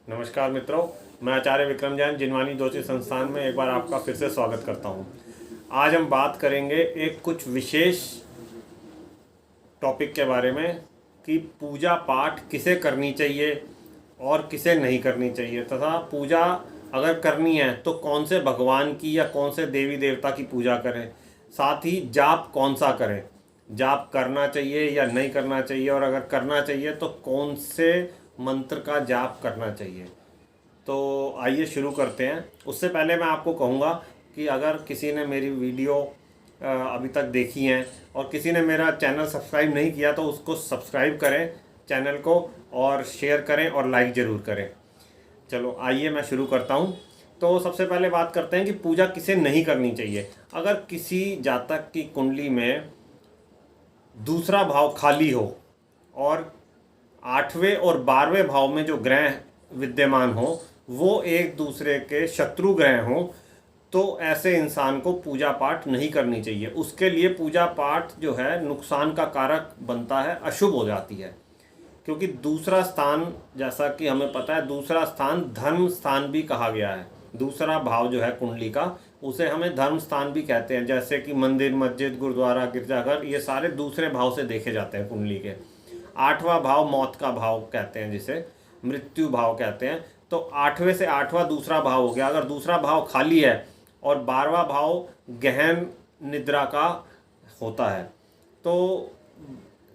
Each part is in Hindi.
नमस्कार मित्रों, मैं आचार्य विक्रम जैन जिनवानी ज्योतिष संस्थान में एक बार आपका फिर से स्वागत करता हूं। आज हम बात करेंगे एक कुछ विशेष टॉपिक के बारे में कि पूजा पाठ किसे करनी चाहिए और किसे नहीं करनी चाहिए, तथा पूजा अगर करनी है तो कौन से भगवान की या कौन से देवी देवता की पूजा करें। साथ ही जाप कौन सा करें, जाप करना चाहिए या नहीं करना चाहिए, और अगर करना चाहिए तो कौन से मंत्र का जाप करना चाहिए। तो आइए शुरू करते हैं। उससे पहले मैं आपको कहूँगा कि अगर किसी ने मेरी वीडियो अभी तक देखी हैं और किसी ने मेरा चैनल सब्सक्राइब नहीं किया तो उसको सब्सक्राइब करें चैनल को, और शेयर करें और लाइक ज़रूर करें। चलो आइए मैं शुरू करता हूँ। तो सबसे पहले बात करते हैं कि पूजा किसे नहीं करनी चाहिए। अगर किसी जातक की कुंडली में दूसरा भाव खाली हो और 8वें और 12वें भाव में जो ग्रह विद्यमान हो वो एक दूसरे के शत्रु ग्रह हों, तो ऐसे इंसान को पूजा पाठ नहीं करनी चाहिए। उसके लिए पूजा पाठ जो है नुकसान का कारक बनता है, अशुभ हो जाती है। क्योंकि दूसरा स्थान, जैसा कि हमें पता है, दूसरा स्थान धर्म स्थान भी कहा गया है। दूसरा भाव जो है कुंडली का, उसे हमें धर्म स्थान भी कहते हैं। जैसे कि मंदिर, मस्जिद, गुरुद्वारा, गिरजाघर, ये सारे दूसरे भाव से देखे जाते हैं कुंडली के। 8वां भाव मौत का भाव कहते हैं, जिसे मृत्यु भाव कहते हैं। तो 8वें से 8वां दूसरा भाव हो गया। अगर दूसरा भाव खाली है और 12वां भाव गहन निद्रा का होता है, तो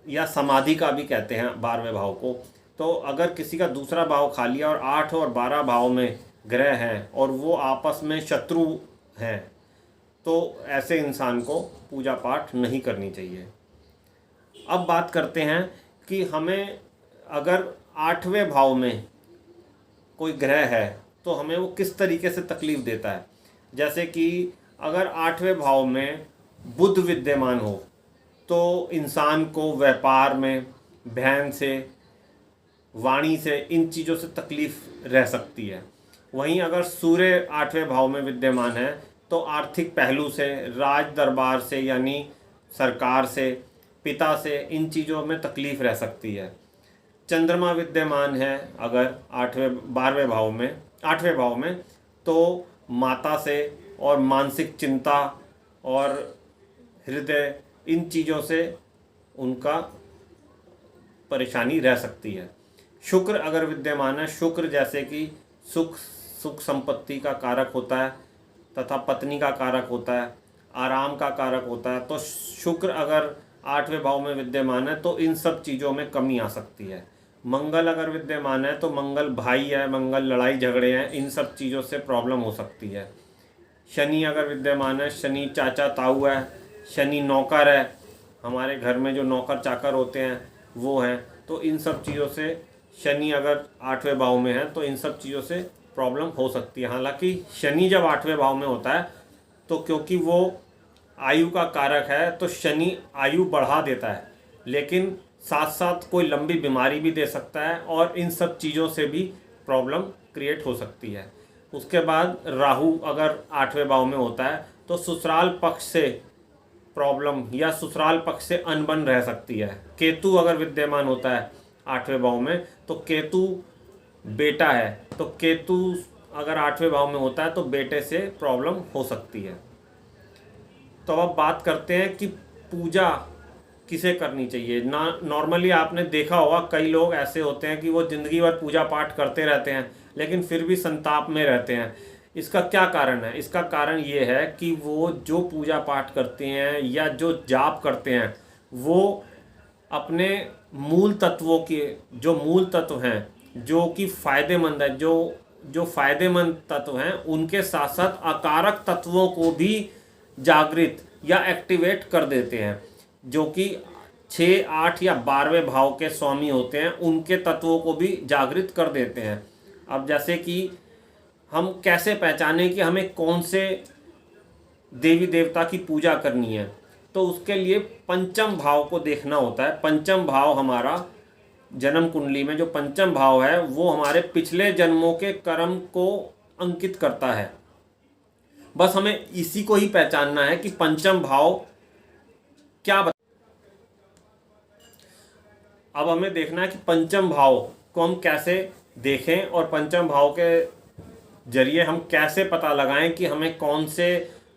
या समाधि का भी कहते हैं 12वें भाव को। तो अगर किसी का दूसरा भाव खाली है और 8 और 12 भाव में ग्रह हैं और वो आपस में शत्रु हैं, तो ऐसे इंसान को पूजा पाठ नहीं करनी चाहिए। अब बात करते हैं कि हमें अगर 8वें भाव में कोई ग्रह है तो हमें वो किस तरीके से तकलीफ़ देता है। जैसे कि अगर 8वें भाव में बुध विद्यमान हो तो इंसान को व्यापार में, बहन से, वाणी से, इन चीज़ों से तकलीफ़ रह सकती है। वहीं अगर सूर्य 8वें भाव में विद्यमान है तो आर्थिक पहलू से, राज दरबार से यानी सरकार से, पिता से, इन चीज़ों में तकलीफ़ रह सकती है। चंद्रमा विद्यमान है अगर 8वें भाव में तो माता से और मानसिक चिंता और हृदय, इन चीज़ों से उनका परेशानी रह सकती है। शुक्र अगर विद्यमान है, शुक्र जैसे कि सुख संपत्ति का कारक होता है तथा पत्नी का कारक होता है, आराम का कारक होता है। तो शुक्र अगर 8वें भाव में विद्यमान है तो इन सब चीज़ों में कमी आ सकती है। मंगल अगर विद्यमान है तो मंगल भाई है, मंगल लड़ाई झगड़े हैं, इन सब चीज़ों से प्रॉब्लम हो सकती है। शनि अगर विद्यमान है, शनि चाचा ताऊ है, शनि नौकर है, हमारे घर में जो नौकर चाकर होते हैं वो हैं, तो इन सब चीज़ों से, शनि अगर 8वें भाव में है तो इन सब चीज़ों से प्रॉब्लम हो सकती है। हालांकि शनि जब 8वें भाव में होता है तो क्योंकि वो आयु का कारक है तो शनि आयु बढ़ा देता है, लेकिन साथ साथ कोई लंबी बीमारी भी दे सकता है और इन सब चीज़ों से भी प्रॉब्लम क्रिएट हो सकती है। उसके बाद राहु अगर 8वें भाव में होता है तो ससुराल पक्ष से प्रॉब्लम या ससुराल पक्ष से अनबन रह सकती है। केतु अगर विद्यमान होता है 8वें भाव में तो केतु बेटा है, तो केतु अगर 8वें भाव में होता है तो बेटे से प्रॉब्लम हो सकती है। तो अब बात करते हैं कि पूजा किसे करनी चाहिए। नॉर्मली आपने देखा होगा कई लोग ऐसे होते हैं कि वो ज़िंदगी भर पूजा पाठ करते रहते हैं लेकिन फिर भी संताप में रहते हैं। इसका क्या कारण है? इसका कारण ये है कि वो जो पूजा पाठ करते हैं या जो जाप करते हैं वो अपने मूल तत्वों के, जो मूल तत्व हैं जो कि फ़ायदेमंद है, जो फ़ायदेमंद तत्व हैं, उनके साथ साथ अकारक तत्वों को भी जागृत या एक्टिवेट कर देते हैं। जो कि 6, 8 या 12वें भाव के स्वामी होते हैं, उनके तत्वों को भी जागृत कर देते हैं। अब जैसे कि हम कैसे पहचानें कि हमें कौन से देवी देवता की पूजा करनी है, तो उसके लिए पंचम भाव को देखना होता है। पंचम भाव हमारा जन्म कुंडली में जो पंचम भाव है वो हमारे पिछले जन्मों के कर्म को अंकित करता है। बस हमें इसी को ही पहचानना है कि पंचम भाव क्या। अब हमें देखना है कि पंचम भाव को हम कैसे देखें और पंचम भाव के जरिए हम कैसे पता लगाएं कि हमें कौन से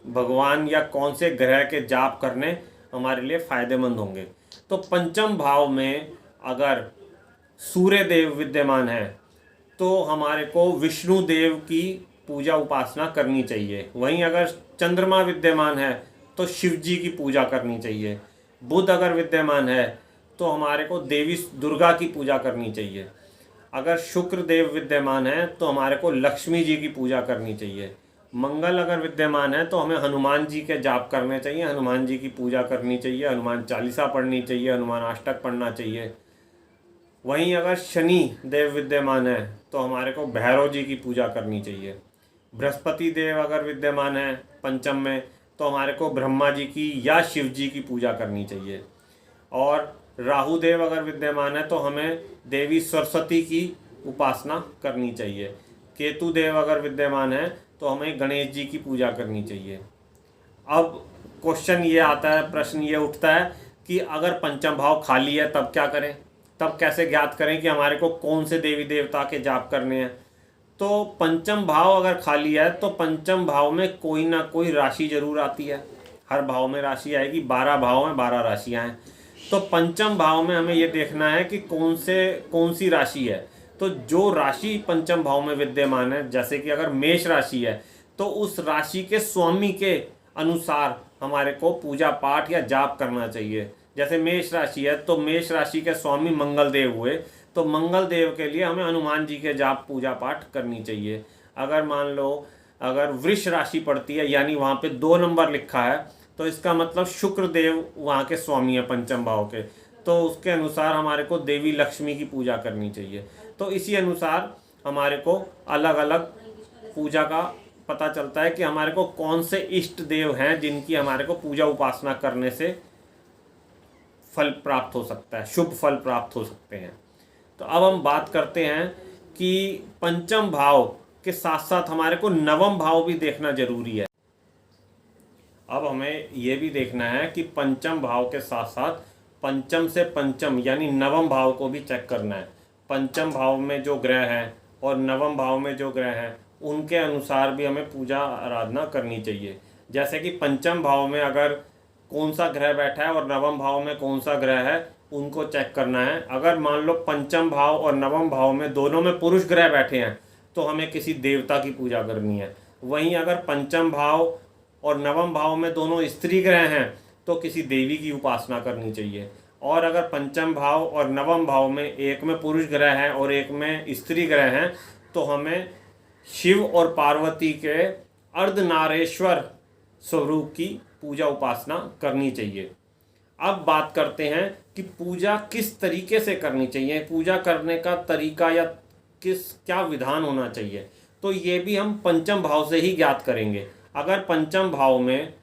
भगवान या कौन से ग्रह के जाप करने हमारे लिए फ़ायदेमंद होंगे। तो पंचम भाव में अगर सूर्य देव विद्यमान है तो हमारे को विष्णु देव की पूजा उपासना करनी चाहिए। वहीं अगर चंद्रमा विद्यमान है तो शिव जी की पूजा करनी चाहिए। बुध अगर विद्यमान है तो हमारे को देवी दुर्गा की पूजा करनी चाहिए। अगर शुक्र देव विद्यमान है तो हमारे को लक्ष्मी जी की पूजा करनी चाहिए। मंगल अगर विद्यमान है तो हमें हनुमान जी के जाप करने चाहिए, हनुमान जी की पूजा करनी चाहिए, हनुमान चालीसा पढ़नी चाहिए, हनुमान अष्टक पढ़ना चाहिए। वहीं अगर शनि देव विद्यमान है तो हमारे को भैरव जी की पूजा करनी चाहिए। बृहस्पति देव अगर विद्यमान है पंचम में तो हमारे को ब्रह्मा जी की या शिव जी की पूजा करनी चाहिए। और राहु देव अगर विद्यमान है तो हमें देवी सरस्वती की उपासना करनी चाहिए। केतु देव अगर विद्यमान है तो हमें गणेश जी की पूजा करनी चाहिए। अब क्वेश्चन ये आता है, प्रश्न ये उठता है कि अगर पंचम भाव खाली है तब क्या करें, तब कैसे ज्ञात करें कि हमारे को कौन से देवी देवता के जाप करने हैं। तो पंचम भाव अगर खाली है तो पंचम भाव में कोई ना कोई राशि जरूर आती है। हर भाव में राशि आएगी, 12 भाव में 12 राशियां हैं। तो पंचम भाव में हमें ये देखना है कि कौन सी राशि है। तो जो राशि पंचम भाव में विद्यमान है, जैसे कि अगर मेष राशि है तो उस राशि के स्वामी के अनुसार हमारे को पूजा पाठ या जाप करना चाहिए। जैसे मेष राशि है तो मेष राशि के स्वामी मंगल देव हुए, तो मंगल देव के लिए हमें हनुमान जी के जाप पूजा पाठ करनी चाहिए। अगर मान लो अगर वृष राशि पड़ती है यानी वहाँ पे 2 नंबर लिखा है तो इसका मतलब शुक्र देव वहाँ के स्वामी है पंचम भाव के, तो उसके अनुसार हमारे को देवी लक्ष्मी की पूजा करनी चाहिए। तो इसी अनुसार हमारे को अलग अलग पूजा का पता चलता है कि हमारे को कौन से इष्ट देव हैं जिनकी हमारे को पूजा उपासना करने से फल प्राप्त हो सकता है, शुभ फल प्राप्त हो सकते हैं। तो अब हम बात करते हैं कि पंचम भाव के साथ साथ हमारे को नवम भाव भी देखना जरूरी है। अब हमें यह भी देखना है कि पंचम भाव के साथ साथ पंचम से पंचम यानी नवम भाव को भी चेक करना है। पंचम भाव में जो ग्रह हैं और नवम भाव में जो ग्रह हैं उनके अनुसार भी हमें पूजा आराधना करनी चाहिए। जैसे कि पंचम भाव में अगर कौन सा ग्रह बैठा है और नवम भाव में कौन सा ग्रह है उनको चेक करना है। अगर मान लो पंचम भाव और नवम भाव में दोनों में पुरुष ग्रह बैठे हैं तो हमें किसी देवता की पूजा करनी है। वहीं अगर पंचम भाव और नवम भाव में दोनों स्त्री ग्रह हैं तो किसी देवी की उपासना करनी चाहिए। और अगर पंचम भाव और नवम भाव में एक में पुरुष ग्रह हैं और एक में स्त्री ग्रह हैं तो हमें शिव और पार्वती के अर्धनारेश्वर स्वरूप की पूजा उपासना करनी चाहिए। अब बात करते हैं कि पूजा किस तरीके से करनी चाहिए, पूजा करने का तरीका या क्या विधान होना चाहिए। तो ये भी हम पंचम भाव से ही ज्ञात करेंगे। अगर पंचम भाव में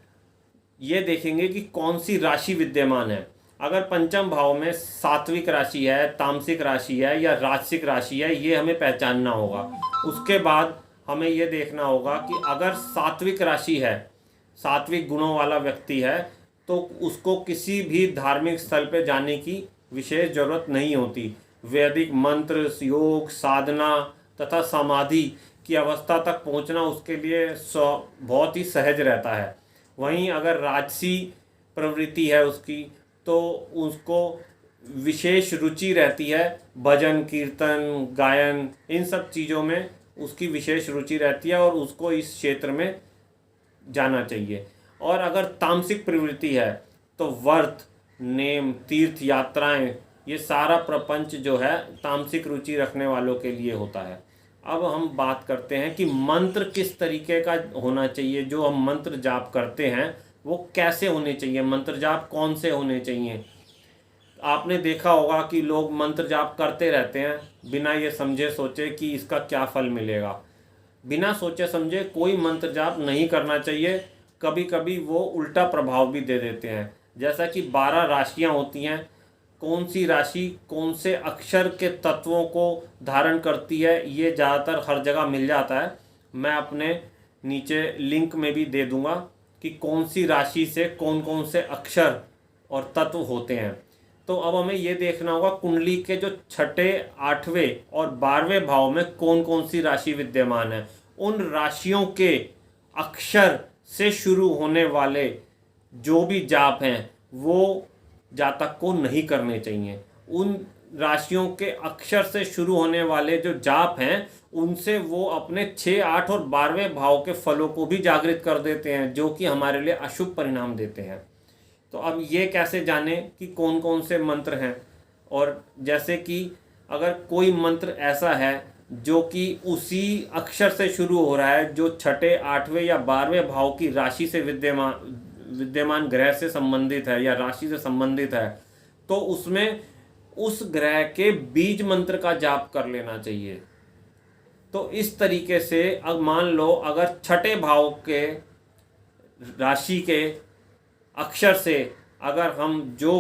ये देखेंगे कि कौन सी राशि विद्यमान है। अगर पंचम भाव में सात्विक राशि है, तामसिक राशि है या राजसिक राशि है, ये हमें पहचानना होगा। उसके बाद हमें ये देखना होगा कि अगर सात्विक राशि है, सात्विक गुणों वाला व्यक्ति है, तो उसको किसी भी धार्मिक स्थल पर जाने की विशेष जरूरत नहीं होती। वैदिक मंत्र, योग, साधना तथा समाधि की अवस्था तक पहुंचना उसके लिए बहुत ही सहज रहता है। वहीं अगर राजसी प्रवृत्ति है उसकी तो उसको विशेष रुचि रहती है, भजन कीर्तन गायन इन सब चीज़ों में उसकी विशेष रुचि रहती है और उसको इस क्षेत्र में जाना चाहिए। और अगर तामसिक प्रवृत्ति है तो व्रत, नेम, तीर्थ यात्राएं, ये सारा प्रपंच जो है तामसिक रुचि रखने वालों के लिए होता है। अब हम बात करते हैं कि मंत्र किस तरीके का होना चाहिए। जो हम मंत्र जाप करते हैं वो कैसे होने चाहिए, मंत्र जाप कौन से होने चाहिए। आपने देखा होगा कि लोग मंत्र जाप करते रहते हैं बिना ये समझे सोचे कि इसका क्या फल मिलेगा। बिना सोचे समझे कोई मंत्र जाप नहीं करना चाहिए। कभी कभी वो उल्टा प्रभाव भी दे देते हैं। जैसा कि 12 राशियाँ होती हैं, कौन सी राशि कौन से अक्षर के तत्वों को धारण करती है ये ज़्यादातर हर जगह मिल जाता है। मैं अपने नीचे लिंक में भी दे दूंगा कि कौन सी राशि से कौन कौन से अक्षर और तत्व होते हैं। तो अब हमें ये देखना होगा कुंडली के जो छठे, आठवें और 12वें भाव में कौन कौन सी राशि विद्यमान है। उन राशियों के अक्षर से शुरू होने वाले जो भी जाप हैं वो जातक को नहीं करने चाहिए। उन राशियों के अक्षर से शुरू होने वाले जो जाप हैं उनसे वो अपने 6, 8 और 12वें भाव के फलों को भी जागृत कर देते हैं, जो कि हमारे लिए अशुभ परिणाम देते हैं। तो अब ये कैसे जाने कि कौन कौन से मंत्र हैं। और जैसे कि अगर कोई मंत्र ऐसा है जो कि उसी अक्षर से शुरू हो रहा है जो छठे, 8वें या 12वें भाव की राशि से विद्यमान ग्रह से संबंधित है या राशि से संबंधित है, तो उसमें उस ग्रह के बीज मंत्र का जाप कर लेना चाहिए। तो इस तरीके से अब मान लो अगर छठे भाव के राशि के अक्षर से अगर हम जो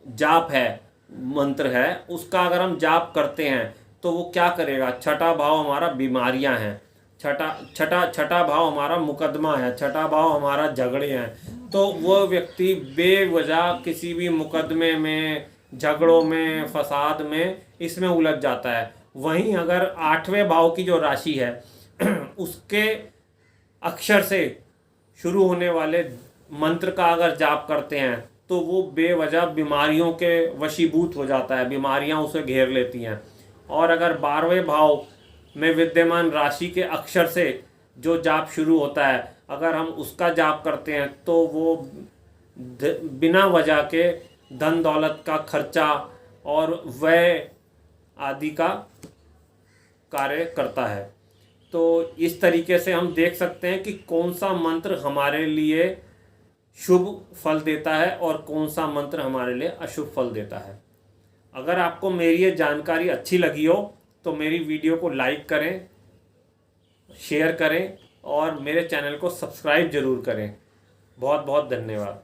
जाप है, मंत्र है, उसका अगर हम जाप करते हैं तो वो क्या करेगा। छठा भाव हमारा बीमारियां हैं, छठा भाव हमारा मुकदमा है, छठा भाव हमारा झगड़े हैं। तो वो व्यक्ति बेवजह किसी भी मुकदमे में, झगड़ों में, फसाद में, इसमें उलझ जाता है। वहीं अगर 8वें भाव की जो राशि है उसके अक्षर से शुरू होने वाले मंत्र का अगर जाप करते हैं तो वो बेवजह बीमारियों के वशीभूत हो जाता है, बीमारियां उसे घेर लेती हैं। और अगर 12वें भाव में विद्यमान राशि के अक्षर से जो जाप शुरू होता है अगर हम उसका जाप करते हैं तो वो बिना वजह के धन दौलत का खर्चा और व्यय आदि का कार्य करता है। तो इस तरीके से हम देख सकते हैं कि कौन सा मंत्र हमारे लिए शुभ फल देता है और कौन सा मंत्र हमारे लिए अशुभ फल देता है। अगर आपको मेरी ये जानकारी अच्छी लगी हो तो मेरी वीडियो को लाइक करें, शेयर करें और मेरे चैनल को सब्सक्राइब ज़रूर करें। बहुत बहुत धन्यवाद।